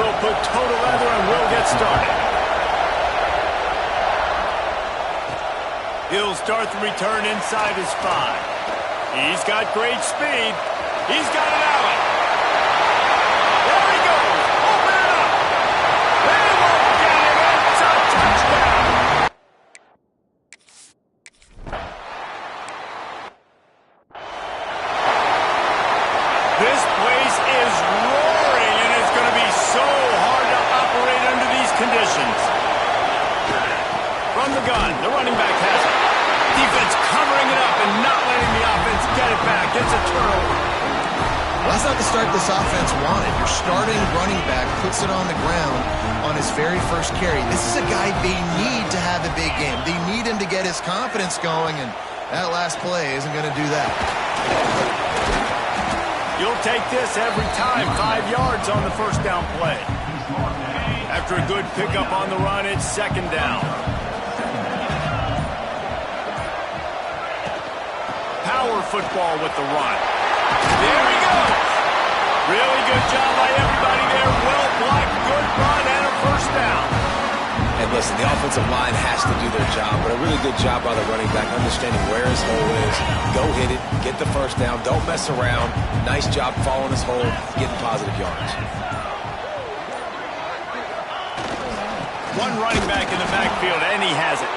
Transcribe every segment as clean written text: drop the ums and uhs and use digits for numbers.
We'll put total leather and we'll get started. He'll start the return inside his 5. He's got great speed. He's got an alley. There he goes. Open it up. They won't get him. It's a touchdown. This place is roaring, and it's going to be so hard to operate under these conditions. From the gun, the running back has it. Defense covering it up and not letting the offense get it back. It's a turnover. Well, that's not the start this offense wanted. Your starting running back puts it on the ground on his very first carry. This is a guy they need to have a big game. They need him to get his confidence going, and that last play isn't going to do that. You'll take this every time. 5 yards on the first down play. After a good pickup on the run, it's second down. Power football with the run. There he goes. Really good job by everybody there. Well blocked, good run, and a first down. And listen, the offensive line has to do their job, but a really good job by the running back, understanding where his hole is. Go hit it, get the first down, don't mess around. Nice job following his hole, getting positive yards. One running back in the backfield, and he has it.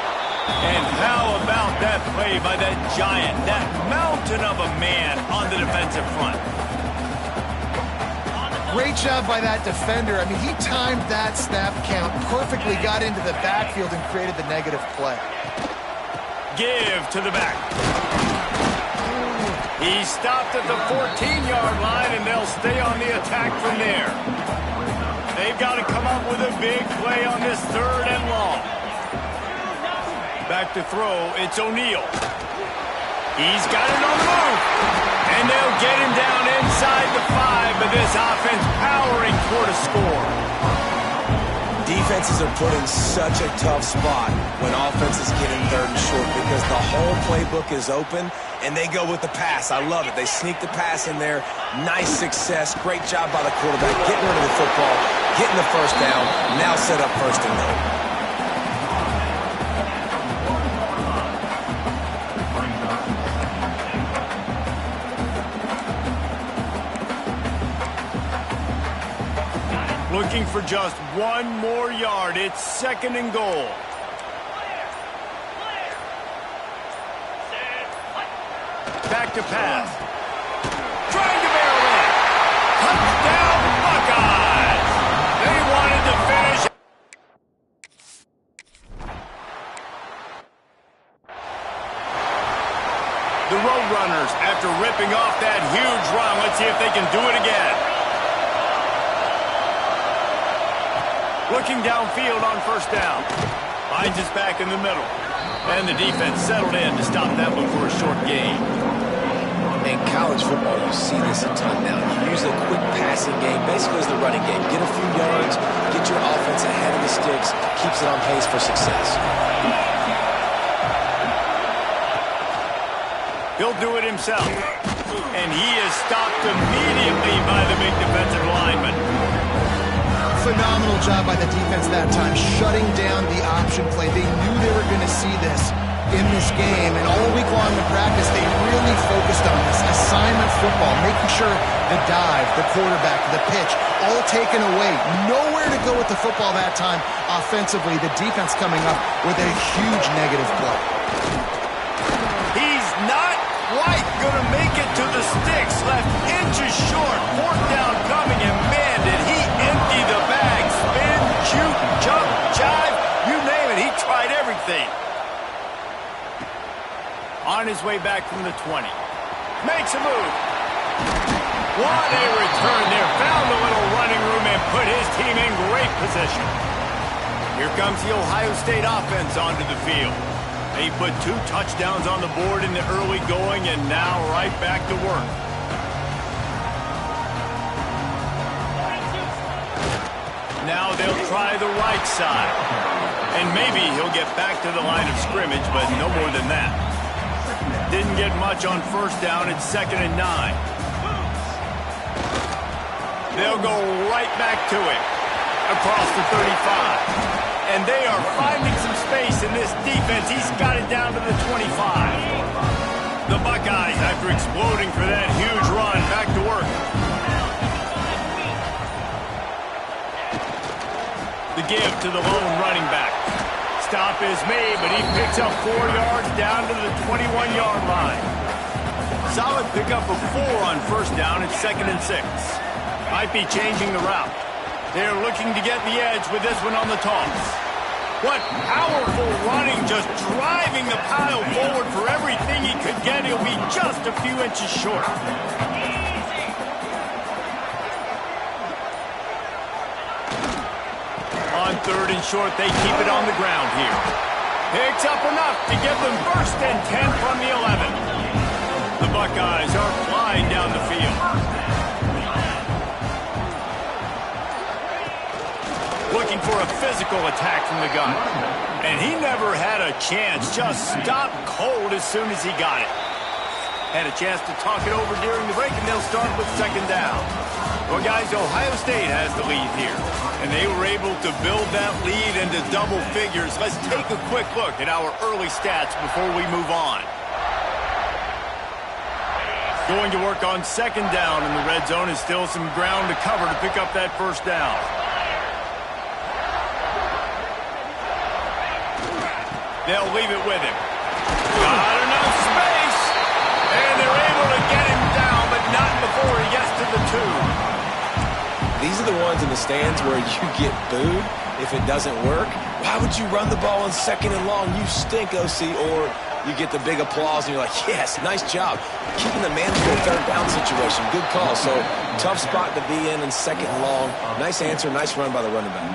And how about that play by that giant, that mountain of a man on the defensive front? Great job by that defender. I mean, he timed that snap count perfectly, got into the backfield and created the negative play. Give to the back. He stopped at the 14-yard line, and they'll stay on the attack from there. They've got to come up with a big play on this 3rd and long. Back to throw, it's O'Neal. He's got it on the move. And they'll get him down inside the 5, but this offense powering toward a score. Defenses are put in such a tough spot when offenses get in 3rd and short because the whole playbook is open, and they go with the pass. I love it. They sneak the pass in there. Nice success. Great job by the quarterback getting rid of the football, getting the first down, now set up 1st and goal. Looking for just 1 more yard. It's 2nd and goal. Back to pass. Trying to barrel in. Touchdown, Buckeyes. They wanted to finish. The Roadrunners, after ripping off that huge run, let's see if they can do it again. Looking downfield on 1st down. Finds us back in the middle. And the defense settled in to stop that one for a short gain. In college football, you see this a ton now. You use a quick passing game, basically as the running game. Get a few yards, get your offense ahead of the sticks, keeps it on pace for success. He'll do it himself. And he is stopped immediately by the big defensive lineman. Phenomenal job by the defense that time, shutting down the option play. They knew they were going to see this in this game, and all week long in practice, they really focused on this assignment football, making sure the dive, the quarterback, the pitch, all taken away. Nowhere to go with the football that time offensively. The defense coming up with a huge negative play. He's not quite going to make it to the sticks. Left inches short. 4th down coming, and man, did he empty the bag. Spin, shoot, jump, jive, you name it. He tried everything. On his way back from the 20. Makes a move. What a return there. Found a little running room and put his team in great position. Here comes the Ohio State offense onto the field. They put 2 touchdowns on the board in the early going, and now right back to work. Now they'll try the right side. And maybe he'll get back to the line of scrimmage, but no more than that. Didn't get much on 1st down. It's 2nd and 9. They'll go right back to it. across the 35. And they are finding some space in this defense. He's got it down to the 25. The Buckeyes, after exploding for that huge run, back to work. The give to the lone running back. Stop is made, but he picks up 4 yards down to the 21-yard line. Solid pickup of 4 on first down at 2nd and 6. Might be changing the route. They're looking to get the edge with this one on the toss. What powerful running, just driving the pile forward for everything he could get. He'll be just a few inches short. On 3rd and short, they keep it on the ground here. Picks up enough to give them 1st and 10 from the 11. The Buckeyes are flying down the field. Looking for a physical attack from the gun. And he never had a chance. Just stopped cold as soon as he got it. Had a chance to talk it over during the break, and they'll start with 2nd down. Well, guys, Ohio State has the lead here. And they were able to build that lead into double figures. Let's take a quick look at our early stats before we move on. Going to work on 2nd down in the red zone, and still some ground to cover to pick up that 1st down. They'll leave it with him. Got enough space. And they're able to get him down, but not before he gets to the 2. These are the ones in the stands where you get booed if it doesn't work. Why would you run the ball on 2nd and long? You stink, OC. Or you get the big applause and you're like, yes, nice job. Keeping the manageable 3rd down situation. Good call. So tough spot to be in 2nd and long. Nice answer, nice run by the running back.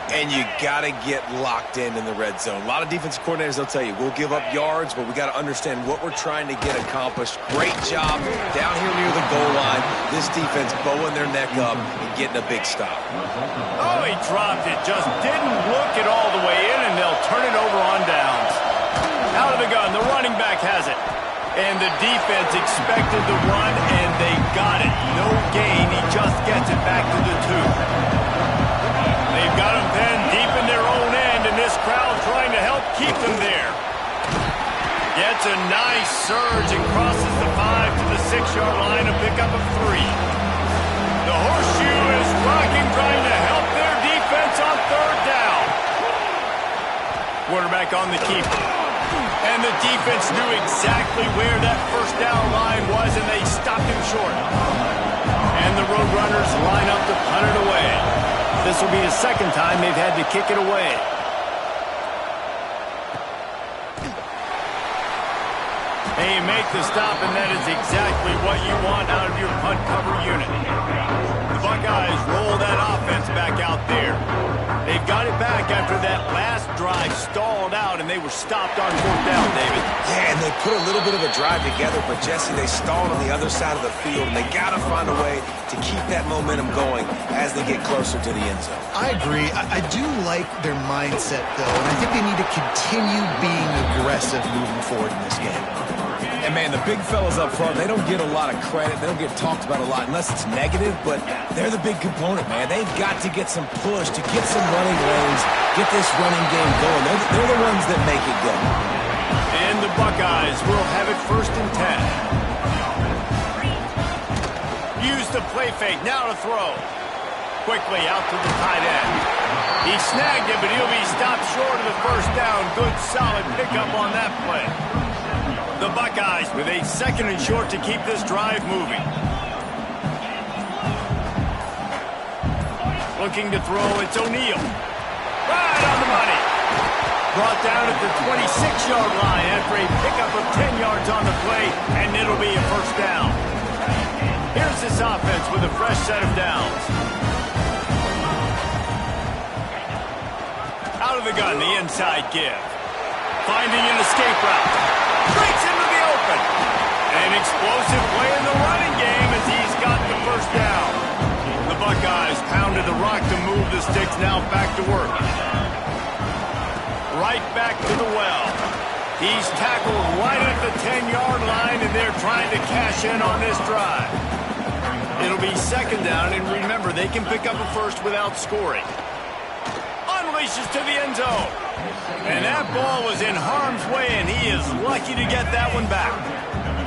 And you got to get locked in the red zone. A lot of defensive coordinators, they'll tell you, we'll give up yards, but we got to understand what we're trying to get accomplished. Great job down here near the goal line. This defense bowing their neck up and getting a big stop. Oh, he dropped it. Just didn't look it all the way in, and they'll turn it over on downs. Out of the gun, the running back has it. And the defense expected the run, and they got it. No gain. He just gets it back to the 2. They've got them pinned deep in their own end, and this crowd trying to help keep them there. Gets a nice surge and crosses the 5 to the 6-yard line, a pickup of 3. The horseshoe is rocking, trying to help their defense on 3rd down. Quarterback on the keeper. And the defense knew exactly where that 1st down line was, and they stopped him short. And the Roadrunners line up to punt it away. This will be the 2nd time they've had to kick it away. They make the stop, and that is exactly what you want out of your punt cover unit. The Buckeyes roll that offense back out there. They've got it back after that last drive stalled out, and they were stopped on 4th down, David. Yeah, and they put a little bit of a drive together, but, Jesse, they stalled on the other side of the field, and they got to find a way to keep that momentum going as they get closer to the end zone. I agree. I do like their mindset, though, and I think they need to continue being aggressive moving forward in this game. And, man, the big fellas up front, they don't get a lot of credit. They don't get talked about a lot unless it's negative, but they're the big component, man. They've got to get some push, to get some running lanes, get this running game going. They're the ones that make it go. And the Buckeyes will have it 1st and 10. Use the play fake, now to throw. Quickly out to the tight end. He snagged it, but he'll be stopped short of the 1st down. Good, solid pickup on that play. The Buckeyes with a 2nd and short to keep this drive moving. Looking to throw, it's O'Neal. Right on the money. Brought down at the 26-yard line after a pickup of 10 yards on the play, and it'll be a 1st down. Here's this offense with a fresh set of downs. Out of the gun, the inside give. Finding an escape route. Breaks into the open. An explosive play in the running game as he's got the 1st down. The Buckeyes pounded the rock to move the sticks, now back to work. Right back to the well. He's tackled right at the 10-yard line, and they're trying to cash in on this drive. It'll be second down, and remember, they can pick up a first without scoring. Unleashes to the end zone. And that ball was in harm's way, and he is lucky to get that one back.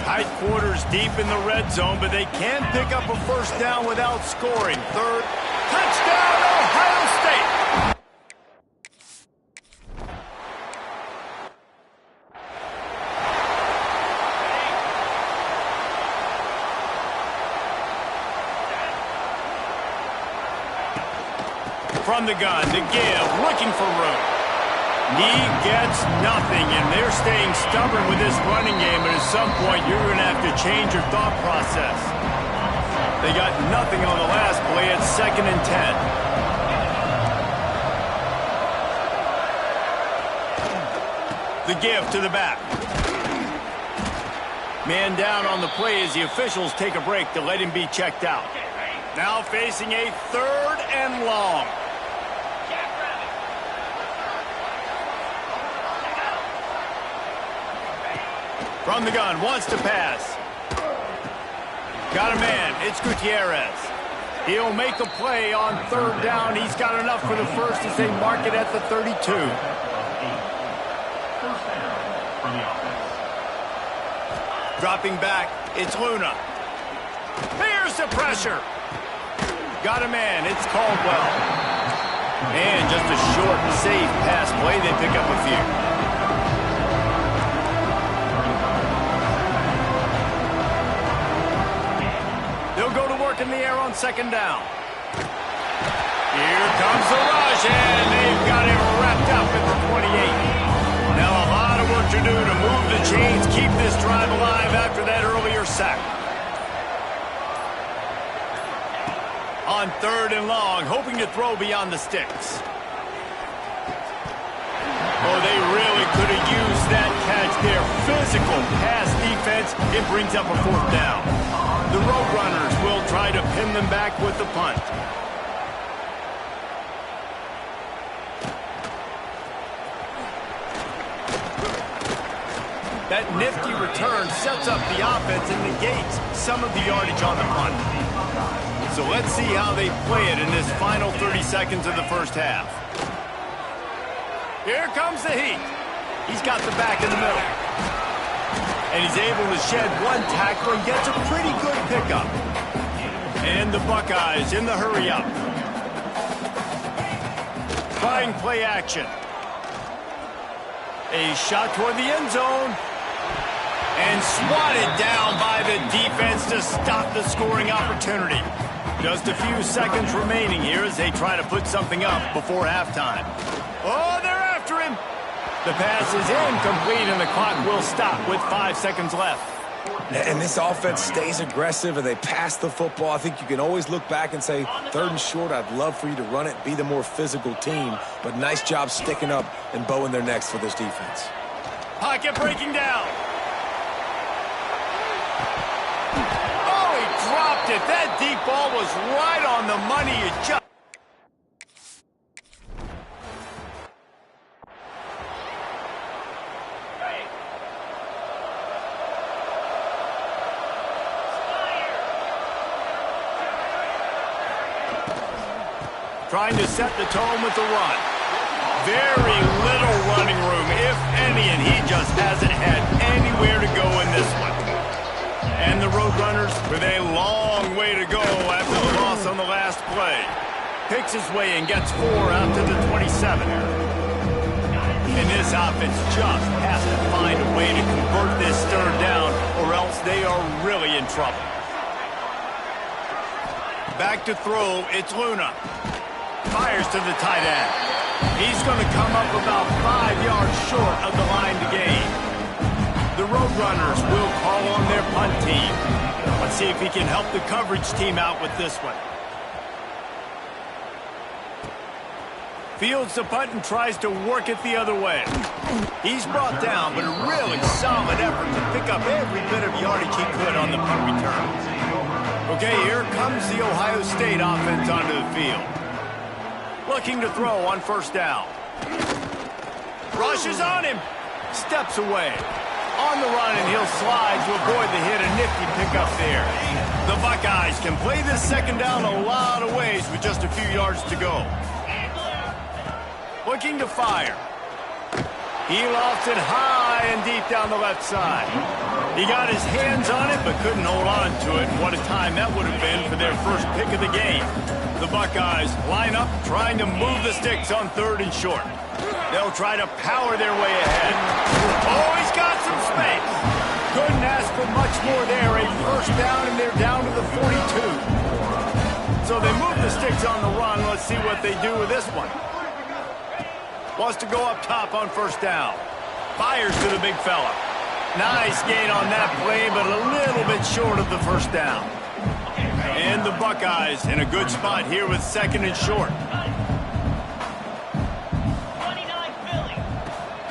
Tight quarters deep in the red zone, but they can pick up a first down without scoring. Third, touchdown, Ohio State! From the gun to give, looking for room. He gets nothing, and they're staying stubborn with this running game, but at some point you're going to have to change your thought process. They got nothing on the last play. It's 2nd and 10. The give to the back. Man down on the play as the officials take a break to let him be checked out. Now facing a 3rd and long. From the gun, wants to pass. Got a man, it's Gutierrez. He'll make a play on 3rd down. He's got enough for the first as they mark it at the 32. Dropping back, it's Luna. Here's the pressure. Got a man, it's Caldwell. And just a short, safe pass play, they pick up a few. They'll go to work in the air on 2nd down. Here comes the rush, and they've got him wrapped up at the 28. Now a lot of work to do to move the chains, keep this drive alive after that earlier sack. On 3rd and long, hoping to throw beyond the sticks. Oh, they really could have used that catch there. Physical pass defense. It brings up a 4th down. The Roadrunners will try to pin them back with the punt. That nifty return sets up the offense and negates some of the yardage on the punt. So let's see how they play it in this final 30 seconds of the first half. Here comes the heat. He's got the back in the middle. And he's able to shed one tackle and gets a pretty good pickup. And the Buckeyes in the hurry-up. Trying play action. A shot toward the end zone. And swatted down by the defense to stop the scoring opportunity. Just a few seconds remaining here as they try to put something up before halftime. Oh, they're after him. The pass is incomplete, and the clock will stop with 5 seconds left. And this offense stays aggressive, and they pass the football. I think you can always look back and say, 3rd and short, I'd love for you to run it, be the more physical team. But nice job sticking up and bowing their necks for this defense. Pocket breaking down. Oh, he dropped it. That deep ball was right on the money. It just... Trying to set the tone with the run. Very little running room, if any, and he just hasn't had anywhere to go in this one. And the Roadrunners with a long way to go after the loss on the last play. Picks his way and gets 4 out to the 27. And this offense just has to find a way to convert this 3rd down, or else they are really in trouble. Back to throw, it's Luna. Fires to the tight end. He's going to come up about 5 yards short of the line to gain. The Roadrunners will call on their punt team. Let's see if he can help the coverage team out with this one. Fields the punt and tries to work it the other way. He's brought down, but a really solid effort to pick up every bit of yardage he could on the punt return. Okay, here comes the Ohio State offense onto the field. Looking to throw on 1st down. Rushes on him. Steps away. On the run, and he'll slide to avoid the hit. A nifty pickup there. The Buckeyes can play this second down a lot of ways with just a few yards to go. Looking to fire. He lofts it high and deep down the left side. He got his hands on it, but couldn't hold on to it. What a time that would have been for their first pick of the game. The Buckeyes line up, trying to move the sticks on 3rd and short. They'll try to power their way ahead. Oh, he's got some space. Couldn't ask for much more there. A first down, and they're down to the 42. So they move the sticks on the run. Let's see what they do with this one. Wants to go up top on 1st down. Fires to the big fella. Nice gain on that play, but a little bit short of the 1st down. And the Buckeyes in a good spot here with 2nd and short.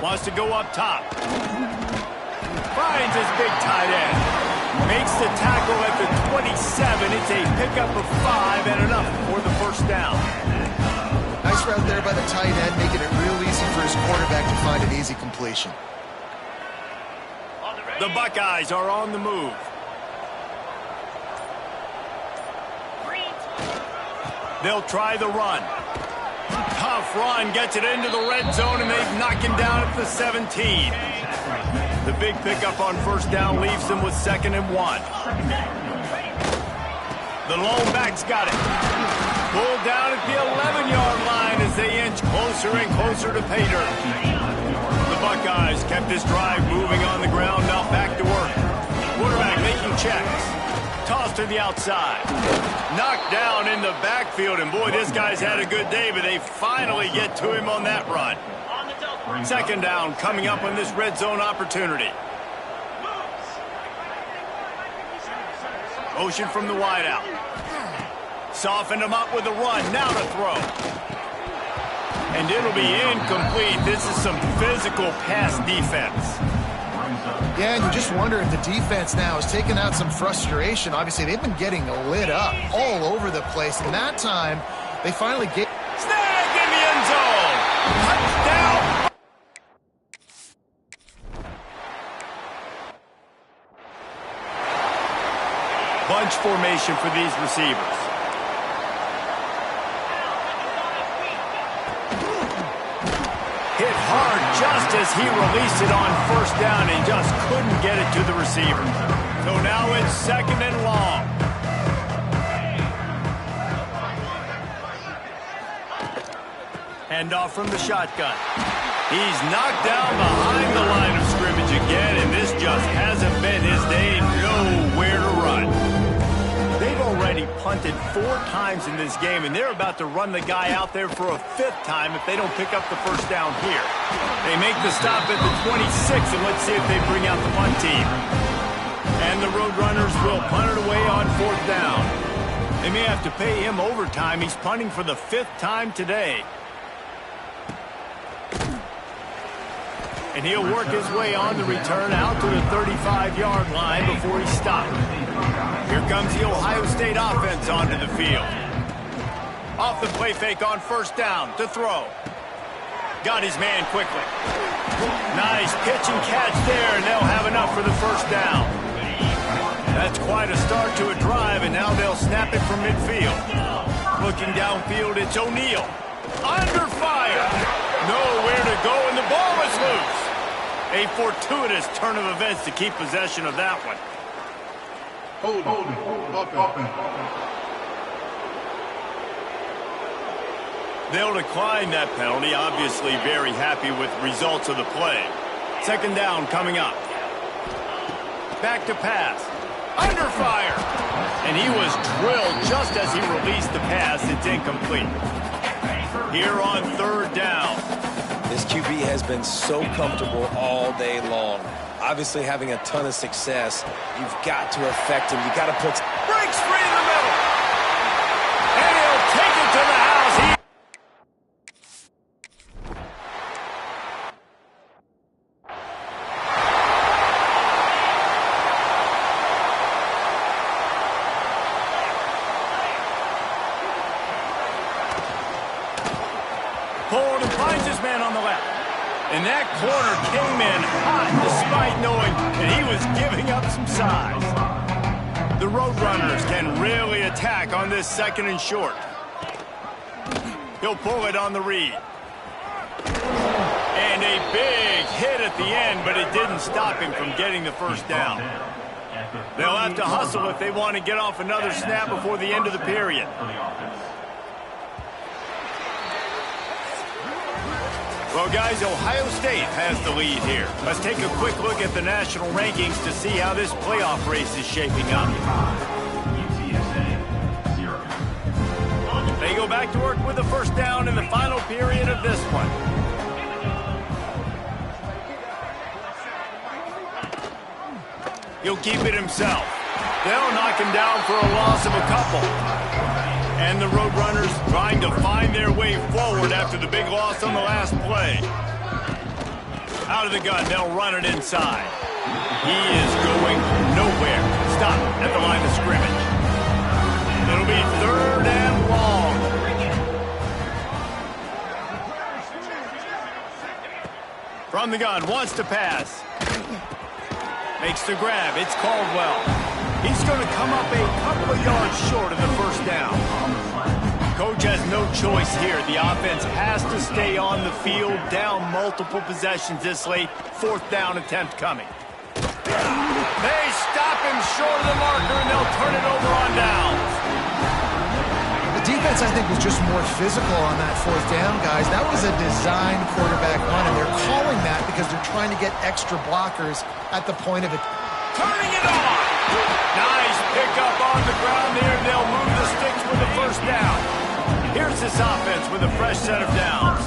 Wants to go up top. Finds his big tight end. Makes the tackle at the 27. It's a pickup of 5 and enough for the 1st down. Nice route there by the tight end, making it real easy for his quarterback to find an easy completion. The Buckeyes are on the move. They'll try the run. Tough run, gets it into the red zone, and they knock him down at the 17. The big pickup on 1st down leaves them with 2nd and 1. The lone back's got it. Pulled down at the 11-yard line as they inch closer and closer to pay dirt. The Buckeyes kept this drive moving on the ground, now back to work. Quarterback making checks. Toss to the outside. Knocked down in the backfield, and boy, this guy's had a good day, but they finally get to him on that run. 2nd down coming up on this red zone opportunity. Motion from the wideout. Softened him up with a run. Now to throw. And it'll be incomplete. This is some physical pass defense. Yeah, and you just wonder if the defense now has taken out some frustration. Obviously, they've been getting lit up all over the place. And that time, they finally get... Snag in the end zone. Touchdown. Bunch formation for these receivers. Hit hard just as he released it on 1st down and just couldn't get it to the receiver. So now it's 2nd and long. Handoff from the shotgun. He's knocked down behind the line of scrimmage again, and this just hasn't been his day. Nowhere to run. They've already punted 4 times in this game, and they're about to run the guy out there for a 5th time if they don't pick up the 1st down here. They make the stop at the 26, and let's see if they bring out the punt team. And the Roadrunners will punt it away on 4th down. They may have to pay him overtime. He's punting for the 5th time today. And he'll work his way on the return out to the 35-yard line before he's stopped. Here comes the Ohio State offense onto the field. Off the play fake on 1st down to throw. Got his man quickly. Nice pitch and catch there, and they'll have enough for the 1st down. That's quite a start to a drive, and now they'll snap it from midfield. Looking downfield, it's O'Neal. Under fire. Nowhere to go, and the ball is loose. A fortuitous turn of events to keep possession of that one. They'll decline that penalty, obviously very happy with results of the play. 2nd down coming up. Back to pass. Under fire. And he was drilled just as he released the pass. It's incomplete. Here on 3rd down. This QB has been so comfortable all day long. Obviously having a ton of success. You've got to affect him. You've got to put... Breaks free in the middle. And he'll take it to the house. Pulled and finds his man on the left. And that corner came in hot despite knowing that he was giving up some size. The Roadrunners can really attack on this 2nd and short. He'll pull it on the read. And a big hit at the end, but it didn't stop him from getting the first down. They'll have to hustle if they want to get off another snap before the end of the period. Well, guys, Ohio State has the lead here. Let's take a quick look at the national rankings to see how this playoff race is shaping up. They go back to work with the first down in the final period of this one. He'll keep it himself. They'll knock him down for a loss of a couple. And the Roadrunners trying to find their way forward after the big loss on the last play. Out of the gun, they'll run it inside. He is going nowhere. Stop at the line of scrimmage. It'll be 3rd and long. From the gun, wants to pass. Makes the grab. It's Caldwell. He's going to come up a couple of yards short of the first down. Coach has no choice here. The offense has to stay on the field, down multiple possessions this late. 4th down attempt coming. They stop him short of the marker, and they'll turn it over on downs. The defense, I think, was just more physical on that 4th down, guys. That was a designed quarterback run, and they're calling that because they're trying to get extra blockers at the point of it. Turning it on. Nice pickup on the ground there. They'll move the sticks with the first down. Here's this offense with a fresh set of downs.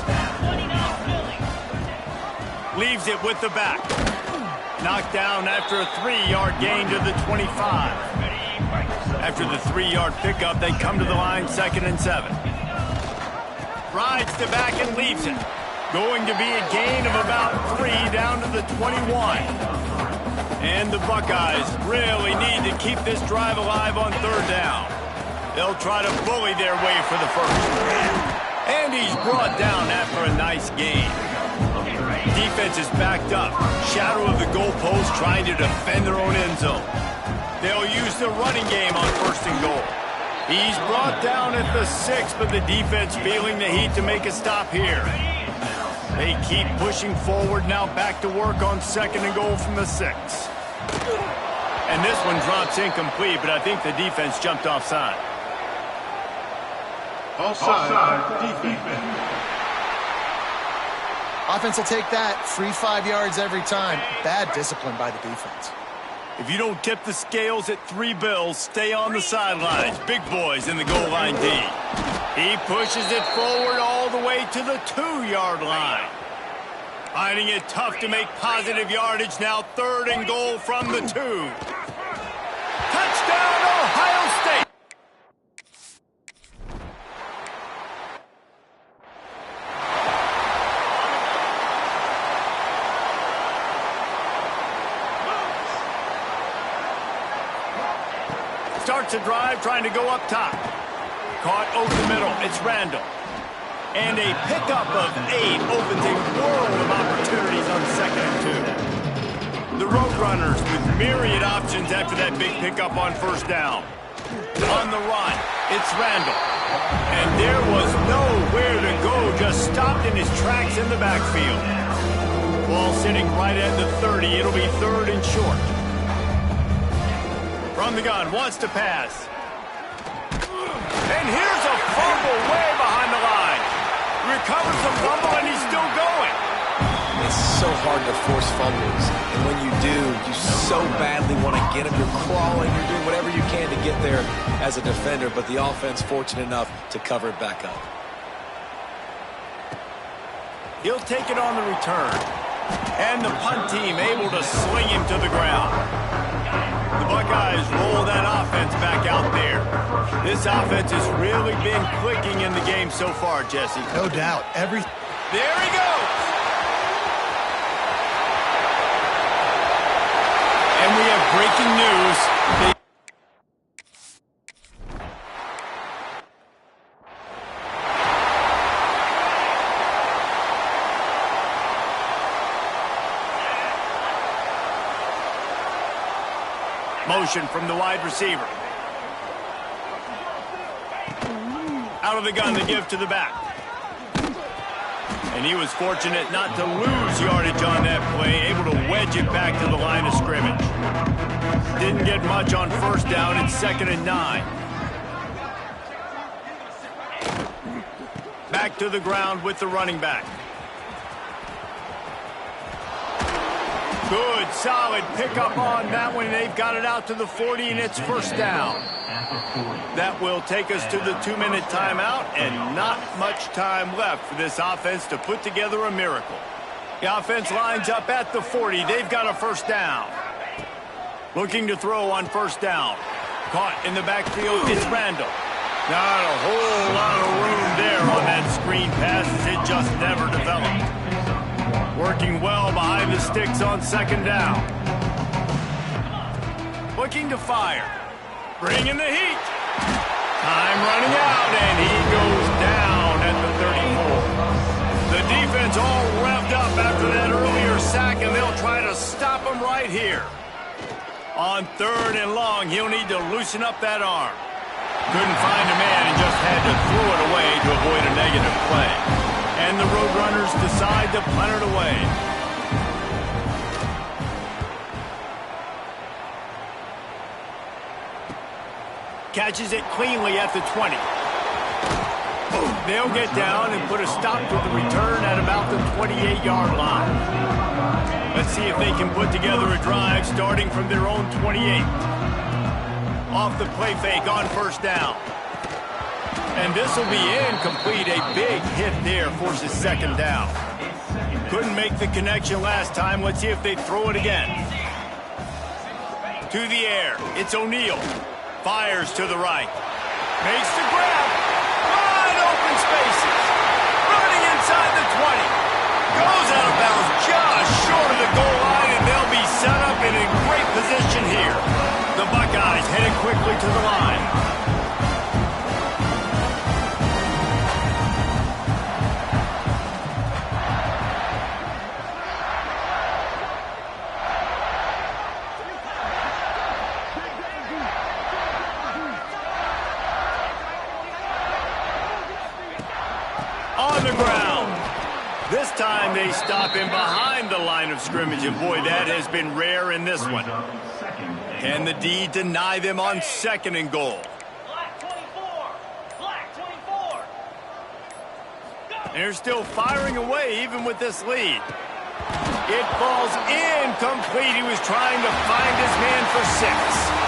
Leaves it with the back. Knocked down after a 3-yard gain to the 25. After the 3-yard pickup, they come to the line 2nd and 7. Rides the back and leaves it. Going to be a gain of about 3 down to the 21. And the Buckeyes really need to keep this drive alive on 3rd down. They'll try to bully their way for the first. And he's brought down after a nice gain. Defense is backed up. Shadow of the goalpost trying to defend their own end zone. They'll use the running game on 1st and goal. He's brought down at the 6, but the defense feeling the heat to make a stop here. They keep pushing forward, now back to work on 2nd and goal from the 6. And this one drops incomplete, but I think the defense jumped offside. Offside, defense. Offense will take that. Free 5 yards every time. Bad discipline by the defense. If you don't tip the scales at 3 bills, stay on the sidelines. Big boys in the goal line D. He pushes it forward all the way to the 2-yard line. Finding it tough to make positive yardage now. 3rd and goal from the 2. Touchdown, Ohio State! Starts a drive trying to go up top. Caught over the middle. It's Randall. And a pickup of 8 opens a world of opportunities on 2nd and 2. The Roadrunners with myriad options after that big pickup on 1st down. On the run, it's Randall. And there was nowhere to go, just stopped in his tracks in the backfield. Ball sitting right at the 30. It'll be 3rd and short. From the gun, wants to pass. And here's a fumble way behind the line. Recovers the fumble, and he's still going. It's so hard to force fumbles. And when you do, you so badly want to get them. You're crawling, you're doing whatever you can to get there as a defender, but the offense fortunate enough to cover it back up. He'll take it on the return. And the punt team able to sling him to the ground. The Buckeyes roll that offense back out there. This offense has really been clicking in the game so far, Jesse. No doubt. There he goes! And we have breaking news. Motion from the wide receiver. Out of the gun to give to the back. And he was fortunate not to lose yardage on that play, able to wedge it back to the line of scrimmage. Didn't get much on first down. It's 2nd and 9. Back to the ground with the running back. Good, solid pickup on that one. They've got it out to the 40, and it's first down. That will take us to the 2-minute timeout, and not much time left for this offense to put together a miracle. The offense lines up at the 40. They've got a first down. Looking to throw on first down. Caught in the backfield, it's Randall. Not a whole lot of room there on that screen pass, as it just never developed. Working well behind the sticks on 2nd down. Looking to fire. Bringing the heat. Time running out, and he goes down at the 34. The defense all revved up after that earlier sack, and they'll try to stop him right here. On 3rd and long, he'll need to loosen up that arm. Couldn't find a man and just had to throw it away to avoid a negative play. And the Roadrunners decide to punt it away. Catches it cleanly at the 20. They'll get down and put a stop to the return at about the 28-yard line. Let's see if they can put together a drive starting from their own 28. Off the play fake on first down. And this will be incomplete. A big hit there forces 2nd down. Couldn't make the connection last time. Let's see if they throw it again. To the air. It's O'Neal. Fires to the right. Makes the grab. Wide open spaces. Running inside the 20. Goes out of bounds just short of the goal line, and they'll be set up in a great position here. The Buckeyes headed quickly to the line. On the ground. This time they stop him behind the line of scrimmage, and boy, that has been rare in this one. Can the D deny them on 2nd and goal? And they're still firing away even with this lead. It falls incomplete. He was trying to find his man for 6.